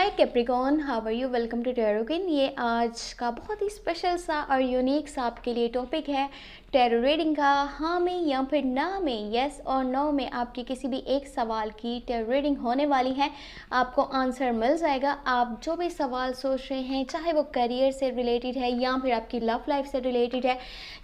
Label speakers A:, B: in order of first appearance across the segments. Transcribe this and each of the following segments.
A: Hi Capricorn, how are you. Welcome to Tarokin. ये आज का बहुत ही स्पेशल सा और यूनिक सा आपके लिए टॉपिक है टैरो रीडिंग का। हाँ में या फिर ना में, येस और नो में आपके किसी भी एक सवाल की टैरो रीडिंग होने वाली है। आपको आंसर मिल जाएगा। आप जो भी सवाल सोच रहे हैं, चाहे वो करियर से रिलेटेड है या फिर आपकी लव लाइफ से रिलेटेड है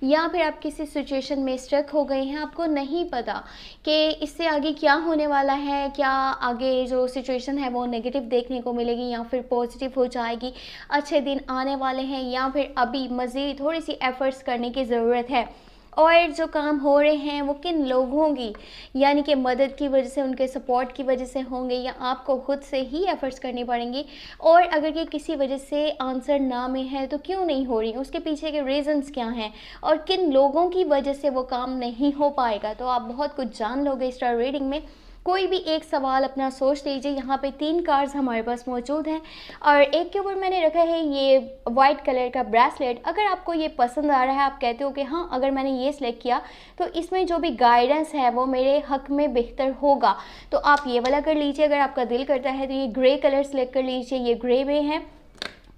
A: या फिर आप किसी सिचुएशन में स्ट्रक हो गए हैं, आपको नहीं पता कि इससे आगे क्या होने वाला है, क्या आगे जो सिचुएशन है वो नेगेटिव देखने को मिलेगी या फिर पॉजिटिव हो जाएगी, अच्छे दिन आने वाले हैं या फिर अभी मज़ीद थोड़ी सी एफर्ट्स करने की ज़रूरत है, और जो काम हो रहे हैं वो किन लोगों की यानी कि मदद की वजह से, उनके सपोर्ट की वजह से होंगे या आपको खुद से ही एफर्ट्स करनी पड़ेंगी। और अगर ये किसी वजह से आंसर ना में है तो क्यों नहीं हो रही, उसके पीछे के रीज़न्स क्या हैं और किन लोगों की वजह से वो काम नहीं हो पाएगा। तो आप बहुत कुछ जान लोगे इस टायर रीडिंग में। कोई भी एक सवाल अपना सोच लीजिए। यहाँ पे 3 कार्ड्स हमारे पास मौजूद हैं और एक के ऊपर मैंने रखा है ये वाइट कलर का ब्रेसलेट। अगर आपको ये पसंद आ रहा है, आप कहते हो कि हाँ अगर मैंने ये सिलेक्ट किया तो इसमें जो भी गाइडेंस है वो मेरे हक में बेहतर होगा, तो आप ये वाला कर लीजिए। अगर आपका दिल करता है तो ये ग्रे कलर सेलेक्ट कर लीजिए, ये ग्रे में है।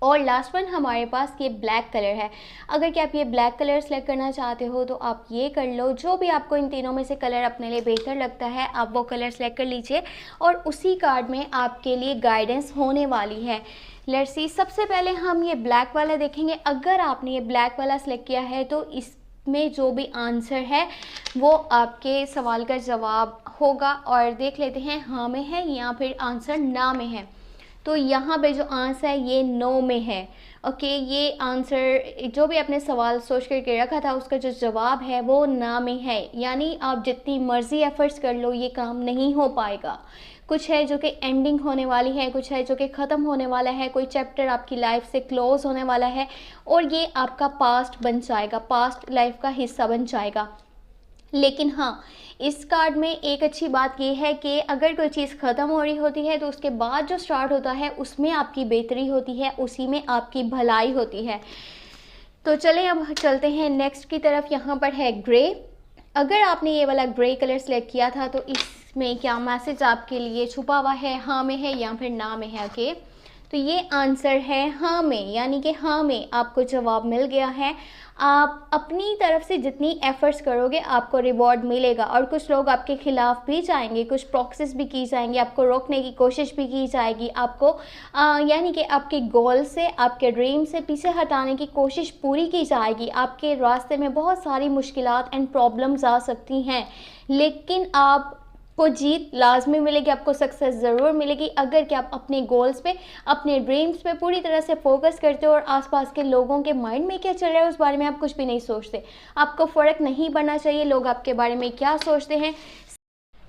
A: और लास्ट वन हमारे पास ये ब्लैक कलर है। अगर कि आप ये ब्लैक कलर सेलेक्ट करना चाहते हो तो आप ये कर लो। जो भी आपको इन तीनों में से कलर अपने लिए बेहतर लगता है आप वो कलर सेलेक्ट कर लीजिए और उसी कार्ड में आपके लिए गाइडेंस होने वाली है। लेट्स सी, सबसे पहले हम ये ब्लैक वाला देखेंगे। अगर आपने ये ब्लैक वाला सेलेक्ट किया है तो इसमें जो भी आंसर है वो आपके सवाल का जवाब होगा। और देख लेते हैं हाँ में है या फिर आंसर ना में है। तो यहाँ पे जो आंसर है ये नो में है। ओके, ये आंसर जो भी आपने सवाल सोच करके रखा था उसका जो जवाब है वो ना में है, यानी आप जितनी मर्ज़ी एफर्ट्स कर लो ये काम नहीं हो पाएगा। कुछ है जो कि एंडिंग होने वाली है, कुछ है जो कि ख़त्म होने वाला है, कोई चैप्टर आपकी लाइफ से क्लोज होने वाला है और ये आपका पास्ट बन जाएगा, पास्ट लाइफ का हिस्सा बन जाएगा। लेकिन हाँ, इस कार्ड में एक अच्छी बात यह है कि अगर कोई चीज़ ख़त्म हो रही होती है तो उसके बाद जो स्टार्ट होता है उसमें आपकी बेहतरी होती है, उसी में आपकी भलाई होती है। तो चलें अब चलते हैं नेक्स्ट की तरफ। यहाँ पर है ग्रे। अगर आपने ये वाला ग्रे कलर सेलेक्ट किया था तो इसमें क्या मैसेज आपके लिए छुपा हुआ है, हाँ में है या फिर ना में है। ओके, तो ये आंसर है हाँ में, यानी कि हाँ में आपको जवाब मिल गया है। आप अपनी तरफ से जितनी एफर्ट्स करोगे आपको रिवॉर्ड मिलेगा। और कुछ लोग आपके खिलाफ भी जाएंगे, कुछ प्रॉक्सिस भी की जाएंगी, आपको रोकने की कोशिश भी की जाएगी, आपको यानी कि आपके गोल से, आपके ड्रीम से पीछे हटाने की कोशिश पूरी की जाएगी। आपके रास्ते में बहुत सारी मुश्किलात एंड प्रॉब्लम्स आ सकती हैं, लेकिन आप को जीत लाजमी मिलेगी, आपको सक्सेस ज़रूर मिलेगी अगर कि आप अपने गोल्स पे, अपने ड्रीम्स पे पूरी तरह से फोकस करते हो और आसपास के लोगों के माइंड में क्या चल रहा है उस बारे में आप कुछ भी नहीं सोचते। आपको फ़र्क नहीं पड़ना चाहिए लोग आपके बारे में क्या सोचते हैं।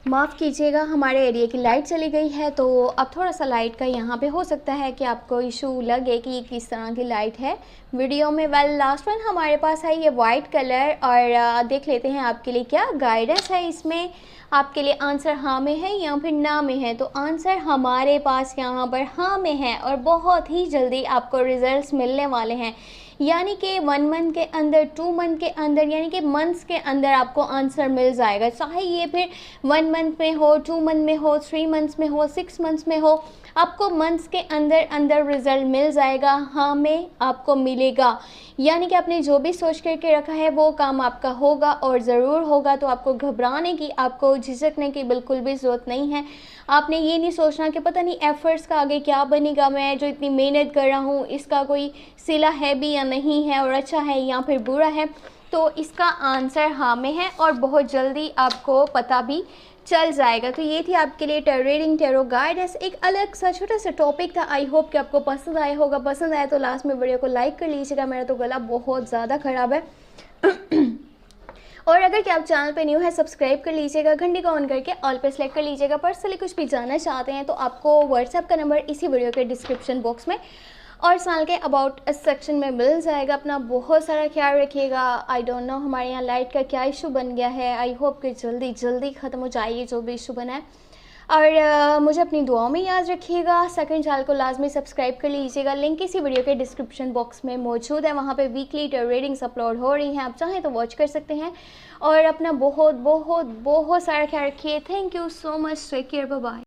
A: माफ़ कीजिएगा, हमारे एरिया की लाइट चली गई है तो अब थोड़ा सा लाइट का यहाँ पे हो सकता है कि आपको इशू लगे कि ये किस तरह की लाइट है वीडियो में। वेल, लास्ट वन हमारे पास है ये वाइट कलर और देख लेते हैं आपके लिए क्या गाइडेंस है इसमें। आपके लिए आंसर हाँ में है या फिर ना में है। तो आंसर हमारे पास यहाँ पर हाँ में है और बहुत ही जल्दी आपको रिजल्ट्स मिलने वाले हैं, यानी कि 1 मंथ के अंदर, 2 मंथ के अंदर, यानी कि मंथ्स के अंदर आपको आंसर मिल जाएगा। चाहे ये फिर 1 मंथ में हो, 2 मंथ में हो, 3 मंथ्स में हो, 6 मंथ्स में हो, आपको मंथ्स के अंदर अंदर रिजल्ट मिल जाएगा। हाँ में आपको मिलेगा, यानी कि आपने जो भी सोच करके रखा है वो काम आपका होगा और ज़रूर होगा। तो आपको घबराने की, आपको झिझकने की बिल्कुल भी ज़रूरत नहीं है। आपने ये नहीं सोचना कि पता नहीं एफ़र्ट्स का आगे क्या बनेगा, मैं जो इतनी मेहनत कर रहा हूँ इसका कोई सिला है भी या नहीं है, और अच्छा है या फिर बुरा है। तो इसका आंसर हाँ में है और बहुत जल्दी आपको पता भी चल जाएगा। तो ये थी आपके लिए टैरो रीडिंग, टैरो गाइडेंस। एक अलग सा छोटा सा टॉपिक था। आई होप कि आपको पसंद आया होगा। पसंद आया तो लास्ट में वीडियो को लाइक कर लीजिएगा। मेरा तो गला बहुत ज़्यादा ख़राब है और अगर क्या आप चैनल पे न्यू है सब्सक्राइब कर लीजिएगा, घंटी को ऑन करके ऑल पे सेलेक्ट कर लीजिएगा। पर्सनली कुछ भी जानना चाहते हैं तो आपको व्हाट्सएप का नंबर इसी वीडियो के डिस्क्रिप्शन बॉक्स में और चैनल के अबाउट सेक्शन में मिल जाएगा। अपना बहुत सारा ख्याल रखिएगा। आई डोंट नो हमारे यहाँ लाइट का क्या इशू बन गया है, आई होप कि जल्दी जल्दी ख़त्म हो जाए जो भी इशू बना है। और मुझे अपनी दुआओं में याद रखिएगा। सेकंड चैनल को लाजमी सब्सक्राइब कर लीजिएगा, लिंक इसी वीडियो के डिस्क्रिप्शन बॉक्स में मौजूद है। वहाँ पे वीकली टैरो रीडिंग्स अपलोड हो रही हैं, आप चाहें तो वॉच कर सकते हैं। और अपना बहुत बहुत बहुत सारा ख्याल रखिए। Thank you so much, take care, bye bye.